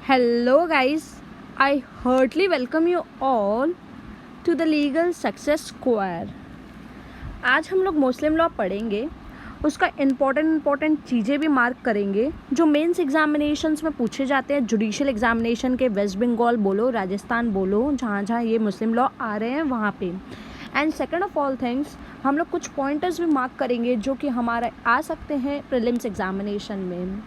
Hello, guys. I heartily welcome you all to the Legal Success Square. आज हम लोग मुस्लिम law पढ़ेंगे, उसका इम्पॉर्टेंट चीज़ें भी मार्क करेंगे जो मेंस एग्जामिनेशंस में पूछे जाते हैं। जुडिशियल एग्जामिनेशन के वेस्ट बंगाल बोलो, राजस्थान बोलो, जहाँ जहाँ ये मुस्लिम लॉ आ रहे हैं वहाँ पे। And second of all things, हम लोग कुछ पॉइंटर्स भी मार्क करेंगे जो कि हमारे आ सकते हैं प्रीलिम्स एग्जामिनेशन में।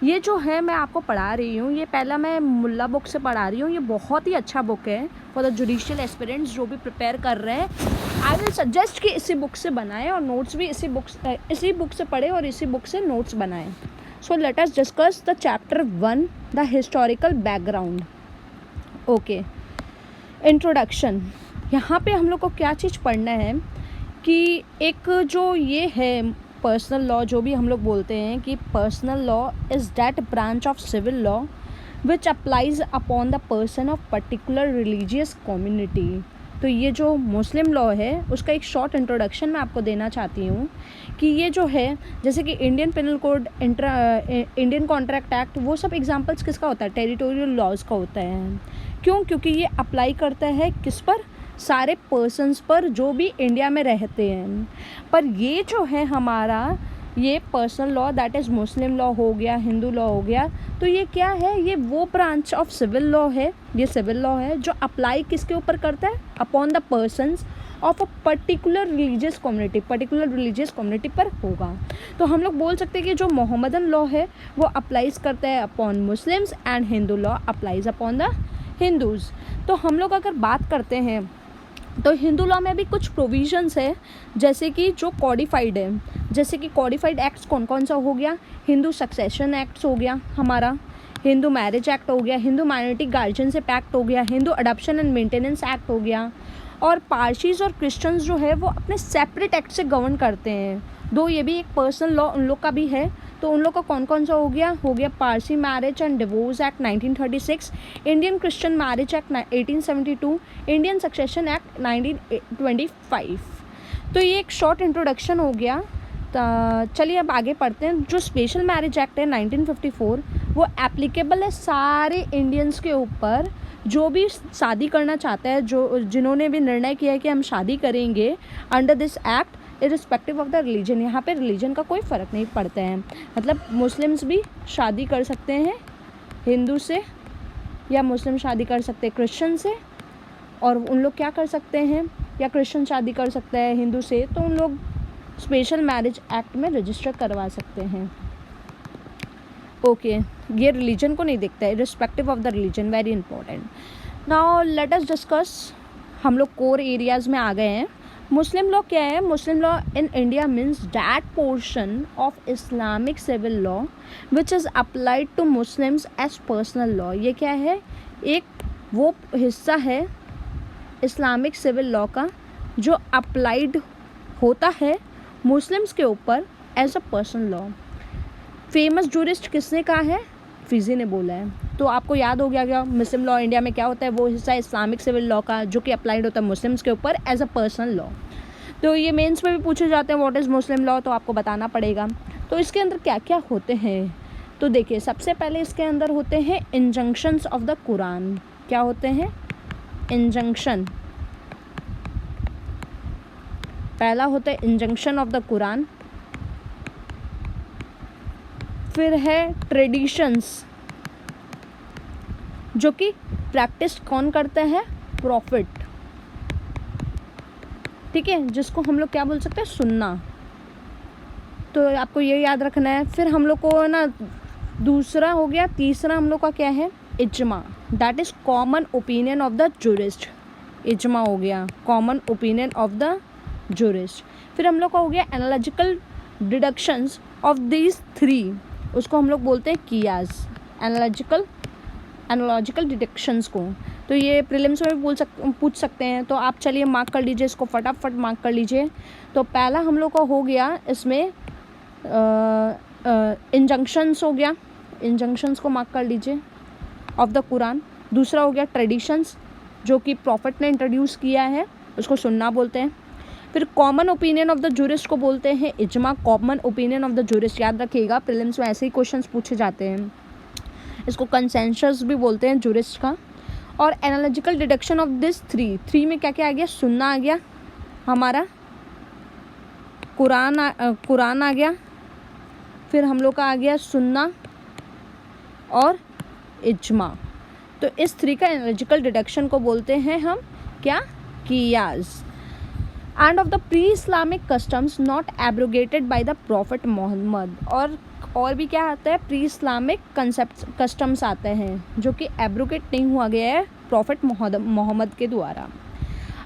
ये जो है मैं आपको पढ़ा रही हूँ, ये पहला मैं मुल्ला बुक से पढ़ा रही हूँ। ये बहुत ही अच्छा बुक है फॉर द जुडिशियल एस्पिरेंट्स जो भी प्रिपेयर कर रहे हैं। आई विल सजेस्ट कि इसी बुक से बनाएं और नोट्स भी इसी बुक से पढ़ें और इसी बुक से नोट्स बनाएं। So let us discuss the chapter 1, the historical background. Okay, introduction. यहाँ पे हम लोग को क्या चीज़ पढ़ना है कि एक जो ये है पर्सनल लॉ, जो भी हम लोग बोलते हैं कि personal law is that branch of civil law which applies upon the person of particular religious community. तो ये जो मुस्लिम लॉ है उसका एक शॉर्ट इंट्रोडक्शन मैं आपको देना चाहती हूँ कि ये जो है, जैसे कि Indian penal code, Indian contract act, वो सब एग्जांपल्स किसका होता है? टेरिटोरियल लॉज का होता है। क्यों? क्योंकि ये अप्लाई करता है किस पर? सारे पर्सन्स पर जो भी इंडिया में रहते हैं। पर ये जो है हमारा ये personal law, that is Muslim law हो गया, हिंदू लॉ हो गया, तो ये क्या है? ये वो ब्रांच ऑफ सिविल लॉ है, ये सिविल लॉ है जो अप्लाई किसके ऊपर करता है? Upon the persons of a particular religious community पर होगा। तो हम लोग बोल सकते हैं कि जो मोहम्मदन लॉ है वो अप्लाइज करता है upon Muslims and Hindu law applies upon the Hindus. तो हम लोग अगर बात करते हैं तो हिंदू लॉ में भी कुछ प्रोविजंस है, जैसे कि जो कॉडिफाइड है, जैसे कि कॉडिफाइड एक्ट्स कौन कौन सा हो गया? हिंदू सक्सेशन एक्ट्स हो गया हमारा, हिंदू मैरिज एक्ट हो गया, हिंदू माइनॉरिटी गार्जियनशिप एक्ट हो गया, Hindu adoption and maintenance act हो गया। और पारसीज और क्रिश्चियंस जो है वो अपने सेपरेट एक्ट से गवर्न करते हैं, दो ये भी एक पर्सनल लॉ उन लोग का भी है। तो उन लोग का कौन कौन सा हो गया Parsi marriage and divorce act 1936, Indian Christian marriage act 1872, Indian succession act 1925। तो ये एक शॉर्ट इंट्रोडक्शन हो गया। चलिए अब आगे पढ़ते हैं। जो स्पेशल मैरिज एक्ट है 1954, वो एप्लीकेबल है सारे इंडियंस के ऊपर जो भी शादी करना चाहता है, जो जिन्होंने भी निर्णय किया है कि हम शादी करेंगे under this act, irrespective of the religion. यहाँ पे रिलीजन का कोई फ़र्क नहीं पड़ता है, मतलब मुस्लिम्स भी शादी कर सकते हैं हिंदू से, या मुस्लिम शादी कर सकते हैं क्रिश्चियन से, और उन लोग क्या कर सकते हैं, या क्रिश्चियन शादी कर सकते हैं हिंदू से, तो उन लोग स्पेशल मैरिज एक्ट में रजिस्टर करवा सकते हैं। ओके, ये रिलीजन को नहीं देखता है, irrespective of the religion, very important. Now let us discuss, हम लोग कोर एरियाज़ में आ गए हैं। मुस्लिम लॉ क्या है? Muslim law in India means that portion of Islamic civil law which is applied to Muslims as personal law. ये क्या है? एक वो हिस्सा है इस्लामिक सिविल लॉ का जो अप्लाइड होता है मुस्लिम्स के ऊपर as a personal law. Famous jurist किसने कहा है? फिजी ने बोला है। तो आपको याद हो गया मुस्लिम लॉ इंडिया में क्या होता है? वो हिस्सा इस्लामिक सिविल लॉ का जो कि अप्लाइड होता है मुस्लिम्स के ऊपर एज अ पर्सनल लॉ। तो ये मेंस में भी पूछे जाते हैं व्हाट इज़ मुस्लिम लॉ, तो आपको बताना पड़ेगा। तो इसके अंदर क्या क्या होते हैं? तो देखिए, सबसे पहले इसके अंदर होते हैं इंजंक्शंस ऑफ द कुरान। क्या होते हैं? इंजंक्शन। पहला होता है इंजंक्शन ऑफ द कुरान, फिर है ट्रेडिशंस, जो कि प्रैक्टिस कौन करते हैं? प्रॉफिट, ठीक है, जिसको हम लोग क्या बोल सकते हैं? सुन्ना। तो आपको ये याद रखना है। फिर हम लोग को ना दूसरा हो गया, तीसरा हम लोग का क्या है? इज्मा, that is common opinion of the jurist. इज्मा हो गया common opinion of the jurist. फिर हम लोग का हो गया analogical deductions of these three, उसको हम लोग बोलते हैं कियाज, एनालॉजिकल डिडक्शंस को। तो ये प्रीलिम्स में भी पूछ सकते हैं। तो आप चलिए मार्क कर लीजिए, इसको फटाफट मार्क कर लीजिए। तो पहला हम लोग का हो गया इसमें इंजंक्शंस हो गया, इंजंक्शंस को मार्क कर लीजिए ऑफ द कुरान। दूसरा हो गया ट्रेडिशंस, जो कि प्रॉफिट ने इंट्रोड्यूस किया है, उसको सुन्ना बोलते हैं। फिर common opinion of the jurist को बोलते हैं इज्मा, common opinion of the jurist. याद रखिएगा, प्रीलिम्स में ऐसे ही क्वेश्चंस पूछे जाते हैं। इसको कंसेंसस भी बोलते हैं जूरिस्ट का। और analogical deduction of this three में क्या क्या आ गया, सुन्ना आ गया, हमारा कुरान आ गया, फिर हम लोग का आ गया सुन्ना और इज्मा। तो इस थ्री का एनालॉजिकल डिडक्शन को बोलते हैं हम क्या, कियास। End of the pre Islamic customs not abrogated by the prophet Muhammad. और भी क्या आता है, प्री इस्लामिक कंसेप्ट कस्टम्स आते हैं जो कि एब्रोगेट नहीं हुआ गया है प्रॉफिट मोहम्मद के द्वारा।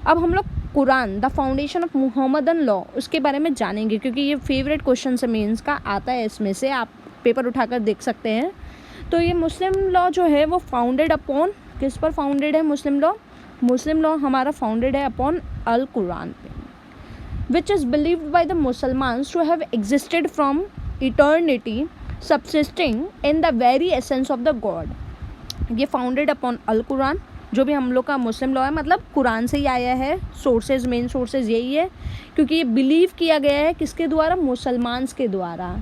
अब हम लोग Quran, the foundation of Muhammadan law, उसके बारे में जानेंगे क्योंकि ये फेवरेट क्वेश्चन से मेंस का आता है, इसमें से आप पेपर उठाकर देख सकते हैं। तो ये मुस्लिम लॉ जो है वो फाउंडेड अपॉन, किस पर फाउंडेड है मुस्लिम लॉ? मुस्लिम लॉ हमारा फाउंडेड है अपॉन अल कुरान पे, which is believed by the Muslims to have existed from eternity, subsisting in the very essence of the God। ये फाउंडेड अपॉन अल कुरान, जो भी हम लोग का मुस्लिम लॉ है मतलब कुरान से ही आया है, सोर्सेज मेन सोर्सेज यही है, क्योंकि ये बिलीव किया गया है किसके द्वारा, मुसलमान्स के द्वारा,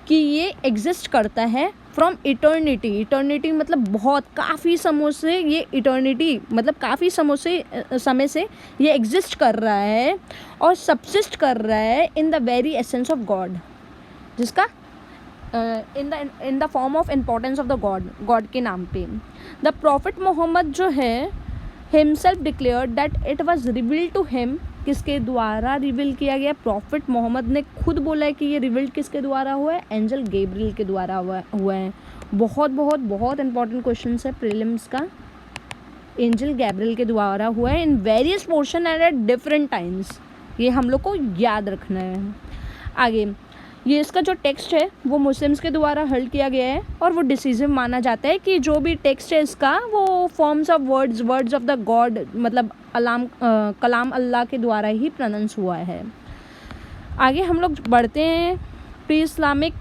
कि ये एग्जिस्ट करता है फ्रॉम इटर्निटी। इटर्निटी मतलब बहुत काफ़ी समय से, ये इटर्निटी मतलब काफ़ी समय से ये एग्जिस्ट कर रहा है और सबसिस्ट कर रहा है in the very essence of God, जिसका in the form of importance of the God के नाम पे। द प्रॉफिट मोहम्मद जो है himself declared that it was revealed to him, किसके द्वारा रिवील किया गया, प्रॉफिट मोहम्मद ने खुद बोला है कि ये रिवील्ड किसके द्वारा हुआ है, एंजल गैब्रियल के द्वारा हुआ है। बहुत बहुत बहुत इंपॉर्टेंट क्वेश्चन है प्रीलिम्स का, एंजल गैब्रियल के द्वारा हुआ है in various portion and at different times, ये हम लोग को याद रखना है। आगे ये इसका जो टेक्स्ट है वो मुस्लिम्स के द्वारा हल्ड किया गया है और वो डिसीजिव माना जाता है कि जो भी टेक्स्ट है इसका वो forms of words of the God मतलब कलाम अल्लाह के द्वारा ही प्रोनाउंस हुआ है। आगे हम लोग बढ़ते हैं प्री इस्लामिक।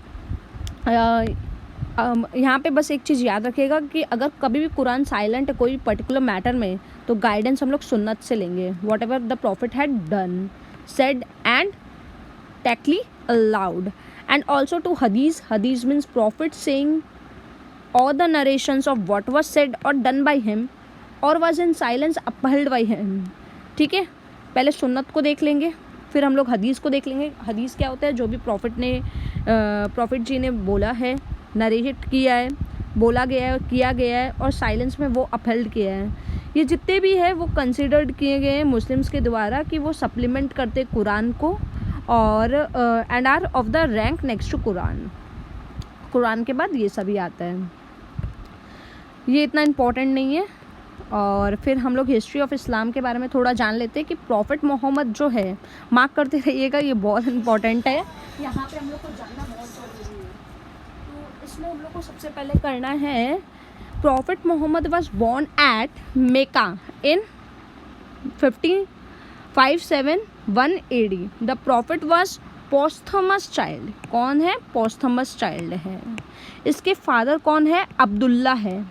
यहाँ पे बस एक चीज़ याद रखिएगा कि अगर कभी भी कुरान साइलेंट है कोई पर्टिकुलर मैटर में तो गाइडेंस हम लोग सुन्नत से लेंगे, what ever the profit had done said and टेकली allowed, and also to hadith means prophet saying all the narrations of what was said or done by him or was in silence upheld by him। ठीक है, पहले सुन्नत को देख लेंगे फिर हम लोग हदीस को देख लेंगे। हदीस क्या होता है, जो भी प्रॉफिट जी ने बोला है, नरेट किया है, बोला गया है, किया गया है और साइलेंस में वो अपहेल्ड किया है, ये जितने भी है वो कंसिडर्ड किए गए हैं मुस्लिम्स के द्वारा कि वो सप्लीमेंट करते कुरान को और and are of the rank next to Quran के बाद ये सभी आता है। ये इतना इम्पोर्टेंट नहीं है। और फिर हम लोग हिस्ट्री ऑफ इस्लाम के बारे में थोड़ा जान लेते हैं कि प्रॉफिट मोहम्मद जो है, मार्क करते रहिएगा, ये बहुत इम्पोर्टेंट है, यहाँ पे हम लोग को जानना बहुत ज़रूरी है। तो इसमें हम लोग को सबसे पहले करना है, prophet Muhammad was born at Mecca in 57 AD। The prophet was posthumous child. कौन है, पोस्थमस चाइल्ड है। इसके फादर कौन है, अब्दुल्ला है,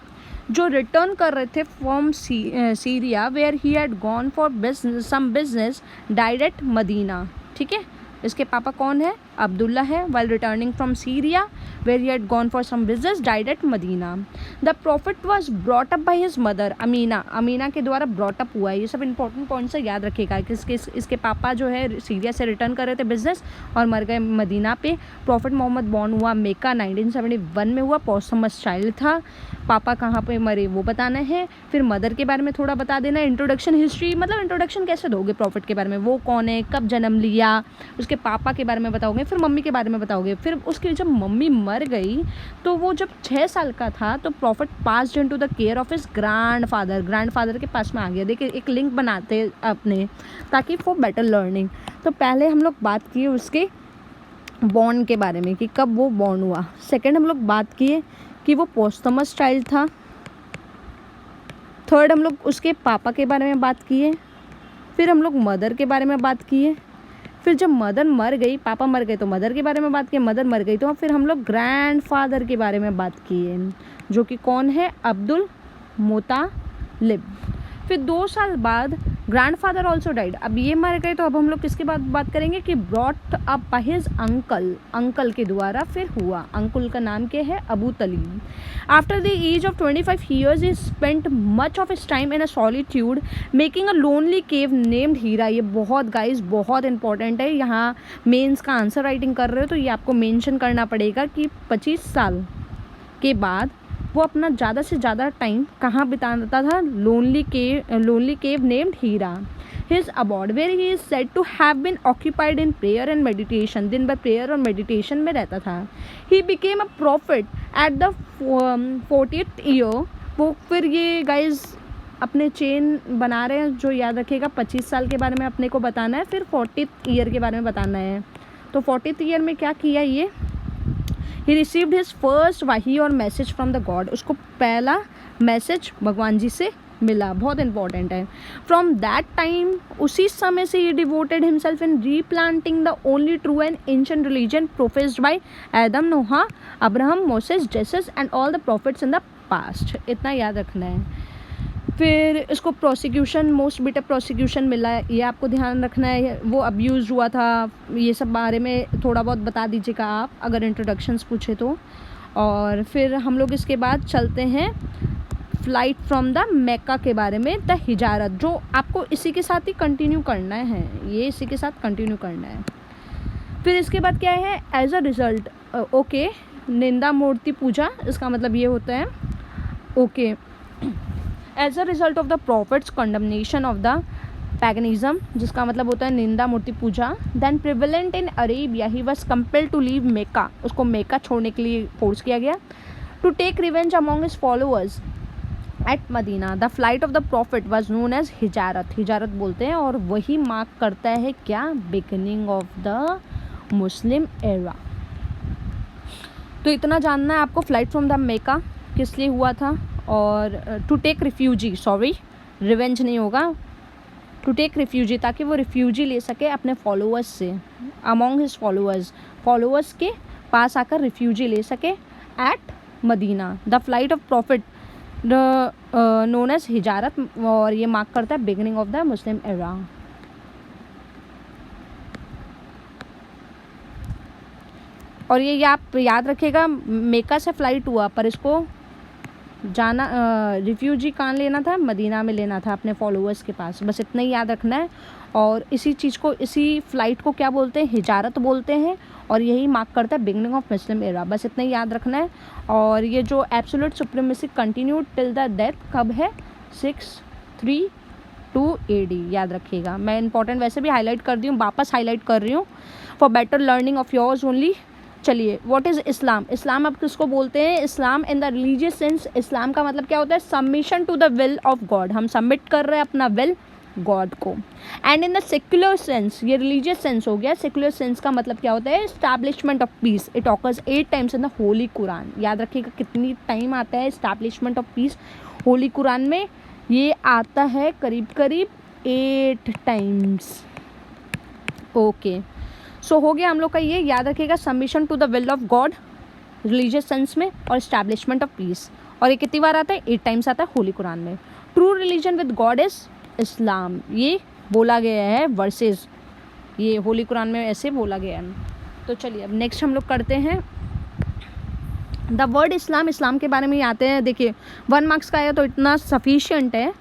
जो रिटर्न कर रहे थे from Syria where he had gone for some business, died at Medina. ठीक है, इसके पापा कौन है, अब्दुल्ला है, while returning from Syria where he had gone for some business, died at Medina. The prophet was brought up by his mother, Amina के द्वारा brought up हुआ है। ये सब इंपॉर्टेंट पॉइंट्स से याद रखिएगा कि इसके पापा जो है सीरिया से रिटर्न कर रहे थे बिजनेस और मर गए मदीना पे। प्रॉफिट मोहम्मद बॉर्न हुआ मेका 1971 में हुआ, पोस्थमस चाइल्ड था। पापा कहाँ पे मरे वो बताना है, फिर मदर के बारे में थोड़ा बता देना। इंट्रोडक्शन हिस्ट्री मतलब इंट्रोडक्शन कैसे दोगे प्रॉफिट के बारे में, वो कौन है, कब जन्म लिया, उसके पापा के बारे में बताओगे, फिर मम्मी के बारे में बताओगे। फिर उसकी जब मम्मी मर गई तो वो जब 6 साल का था तो profit passed into the care of his grandfather के पास में आ गया। देखिए एक लिंक बनाते अपने ताकि फॉर बेटर लर्निंग। तो पहले हम लोग बात किए उसके बॉर्न के बारे में कि कब वो बॉर्न हुआ। सेकंड हम लोग बात किए कि वो पोस्थमस चाइल्ड था। थर्ड हम लोग उसके पापा के बारे में बात किए। फिर हम लोग मदर के बारे में बात किए। फिर जब मदर मर गई, पापा मर गए तो मदर के बारे में बात किए, मदर मर गई तो फिर हम लोग ग्रैंडफादर के बारे में बात किए, जो कि कौन है, अब्दुल मुतालिब। फिर 2 साल बाद ग्रैंडफादर ऑल्सो डाइड, अब ये मर गए। तो अब हम लोग किसके बात करेंगे कि brought up by his uncle के द्वारा फिर हुआ। अंकुल का नाम क्या है? Abu Talib. After the age of 25 years he spent much of his time in a solitude making a lonely cave named Hira. ये बहुत गाइस बहुत इंपॉर्टेंट है, यहाँ मेंस का आंसर राइटिंग कर रहे हो तो ये आपको मेंशन करना पड़ेगा कि 25 साल के बाद वो अपना ज़्यादा से ज़्यादा टाइम कहाँ बिताता था? Lonely cave named Hira. His abode where he is said to have been occupied in prayer and meditation, दिन भर प्रेयर और मेडिटेशन में रहता था। He became a prophet at the 40th year. वो फिर ये गाइज अपने चेन बना रहे हैं, जो याद रखेगा 25 साल के बारे में अपने को बताना है, फिर 40th ईयर के बारे में बताना है। तो 40th ईयर में क्या किया ये? ही रिसीव्ड हिज फर्स्ट वही और मैसेज फ्रॉम द गॉड, उसको पहला मैसेज भगवान जी से मिला, बहुत इंपॉर्टेंट है। फ्रॉम दैट टाइम, उसी समय से ही devoted himself in replanting the only true and ancient religion professed by Adam, Noah, Abraham, Moses, Jesus and all the prophets in the past. इतना याद रखना है। फिर इसको प्रोसिक्यूशन, मोस्ट बिटर प्रोसिक्यूशन मिला है, ये आपको ध्यान रखना है। वो अब्यूज़ हुआ था, ये सब बारे में थोड़ा बहुत बता दीजिएगा आप अगर इंट्रोडक्शंस पूछे तो। और फिर हम लोग इसके बाद चलते हैं फ्लाइट फ्रॉम द मेक्का के बारे में, द हिजारत, जो आपको इसी के साथ ही कंटिन्यू करना है, ये इसी के साथ कंटिन्यू करना है। फिर इसके बाद क्या है? एज अ रिज़ल्ट, ओके, निंदा मूर्ति पूजा, इसका मतलब ये होता है okay, as a result of the prophet's condemnation of the paganism, जिसका मतलब होता है निंदा मूर्ति पूजा। Then prevalent in Arabia, he was compelled to leave Mecca, उसको मेक्का छोड़ने के लिए फोर्स किया गया। To take revenge among his followers at Medina, the flight of the prophet was known as हिजारत, हिजारत बोलते हैं, और वही मार्क करता है क्या? Beginning of the Muslim era. तो इतना जानना है आपको, फ्लाइट फ्रॉम द मेक्का किस लिए हुआ था, और to take refugee, sorry revenge नहीं होगा, टू टेक रिफ्यूजी, ताकि वो रिफ्यूजी ले सके अपने फॉलोअर्स से, अमॉन्ग हिज फॉलोअर्स के पास आकर रिफ्यूजी ले सके at Medina. The flight of prophet known as हिजारत, और ये मार्क करता है beginning of the Muslim era. और ये आप याद रखिएगा, मेक्का से फ्लाइट हुआ पर इसको जाना रिफ्यूजी कहाँ लेना था? मदीना में लेना था अपने फॉलोअर्स के पास, बस इतना ही याद रखना है। और इसी चीज़ को, इसी फ्लाइट को क्या बोलते हैं? हिजारत बोलते हैं, और यही मार्क करता है बिगिनिंग ऑफ मुस्लिम एरा, बस इतना ही याद रखना है। और ये जो absolute supremacy continued till the death कब है? 632 AD, याद रखिएगा। मैं इंपॉर्टेंट वैसे भी हाईलाइट कर दी हूँ, वापस हाईलाइट कर रही हूँ for better learning of yours only. चलिए, व्हाट इज़ इस्लाम? इस्लाम अब किसको बोलते हैं? Islam in the religious sense, Islam का मतलब क्या होता है? Submission to the will of God, हम सबमिट कर रहे हैं अपना विल गॉड को। And in the secular sense, ये रिलीजियस सेंस हो गया, सेक्युलर सेंस का मतलब क्या होता है? Establishment of peace. It occurs 8 times in the Holi Quran, याद रखिएगा कितनी टाइम आता है establishment of piece Holi Quran में? ये आता है करीब करीब 8 टाइम्स। ओके, सो हो गया हम लोग का ये, याद रखिएगा, submission to the will of God religious sense में, और एस्टैब्लिशमेंट ऑफ पीस। और ये कितनी बार आता है? 8 टाइम्स आता है होली कुरान में। True religion with God is इस्लाम, ये बोला गया है वर्सेस, ये होली कुरान में ऐसे बोला गया है। तो चलिए अब नेक्स्ट हम लोग करते हैं द वर्ड इस्लाम। इस्लाम के बारे में ही आते हैं। देखिए 1 मार्क्स का आया तो इतना सफिशिएंट है,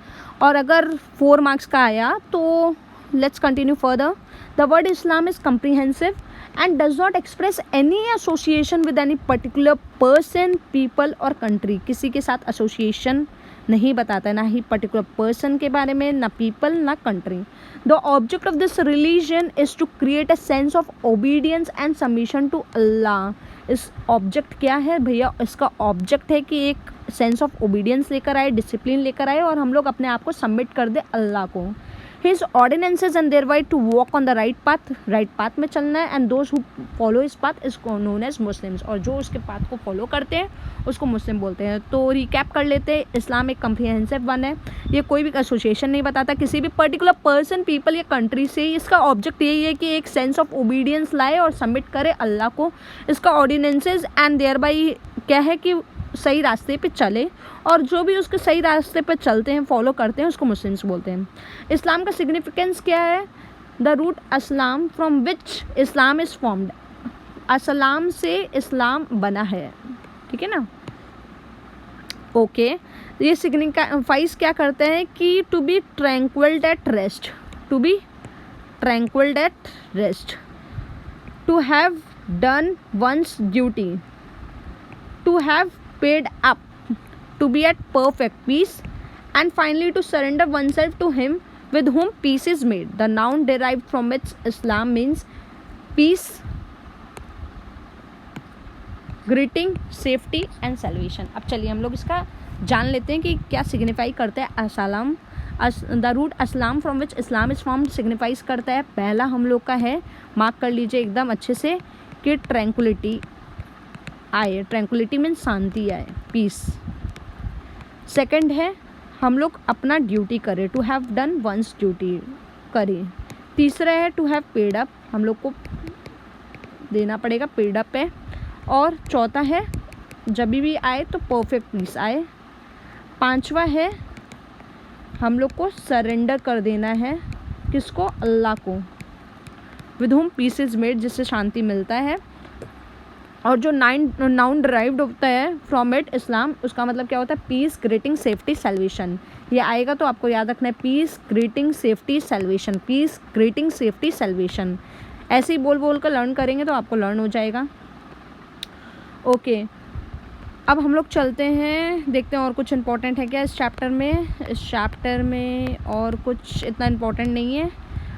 और अगर 4 मार्क्स का आया तो let's continue further. The word Islam is comprehensive and does not express any association with any particular person, people or country. किसी के साथ association नहीं बताता है, ना ही particular person के बारे में, ना people, ना country. The object of this religion is to create a sense of obedience and submission to Allah. इस ऑब्जेक्ट क्या है भैया? इसका ऑब्जेक्ट है कि एक सेंस ऑफ ओबीडियंस लेकर आए, डिसिप्लिन लेकर आए, और हम लोग अपने आप को सबमिट कर दे अल्लाह को। His ordinances and their right to walk on the right path में चलना है, and those who follow his path is known as Muslims, और जो उसके पाथ को फॉलो करते हैं उसको मुस्लिम बोलते हैं। तो रिकैप कर लेते हैं, इस्लाम एक कम्प्रिहेंसिव वन है, ये कोई भी एसोसिएशन नहीं बताता किसी भी पर्टिकुलर पर्सन, पीपल या कंट्री से। इसका ऑब्जेक्ट यही है कि एक सेंस ऑफ ओबीडियंस लाए और सबमिट करे अल्लाह को। इसका ऑर्डिनेंसेज एंड देयर बाई क्या है कि सही रास्ते पे चले, और जो भी उसके सही रास्ते पे चलते हैं, फॉलो करते हैं, उसको मुस्लिम्स बोलते हैं। इस्लाम का सिग्निफिकेंस क्या है? The root aslam from which Islam is formed. असलाम से इस्लाम बना है, ठीक है ना। ओके, ये सिग्निफाइज क्या करते हैं कि to be tranquil at rest, to be tranquil at rest, to have done one's duty, to have paid up, to be at perfect peace, and finally to surrender oneself to him with whom peace is made. The noun derived from its Islam means peace, greeting, safety and salvation. अब चलिए हम लोग इसका जान लेते हैं कि क्या सिग्निफाई करता है असलाम। The root aslam from which Islam is formed signifies करता है, पहला हम लोग का है, मार्क कर लीजिए एकदम अच्छे से, कि ट्रैंक्विलिटी आए। ट्रैंक्विलिटी मीन्स शांति आए, पीस। सेकंड है हम लोग अपना ड्यूटी करें, to have done one's duty करें। तीसरा है टू हैव पेड अप, हम लोग को देना पड़ेगा, पेड अप है। और चौथा है जब भी आए तो परफेक्ट पीस आए। पांचवा है हम लोग को सरेंडर कर देना है, किसको? अल्लाह को, with whom piece is made, जिससे शांति मिलता है। और जो नाउन डिराइव्ड होता है फ्रॉम इट इस्लाम, उसका मतलब क्या होता है? Peace, greeting, safety, salvation. ये आएगा तो आपको याद रखना है, peace, greeting, safety, salvation, peace, greeting, safety, salvation. ऐसे ही बोल बोल कर लर्न करेंगे तो आपको लर्न हो जाएगा। ओके, अब हम लोग चलते हैं, देखते हैं और कुछ इम्पोर्टेंट है क्या इस चैप्टर में। इस चैप्टर में और कुछ इतना इम्पोर्टेंट नहीं है।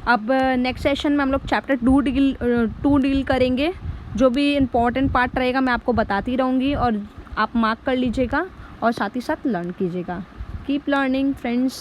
अब नेक्स्ट सेशन में हम लोग चैप्टर 2 डील करेंगे। जो भी इम्पोर्टेंट पार्ट रहेगा मैं आपको बताती रहूँगी, और आप मार्क कर लीजिएगा और साथ ही साथ लर्न कीजिएगा। Keep learning friends.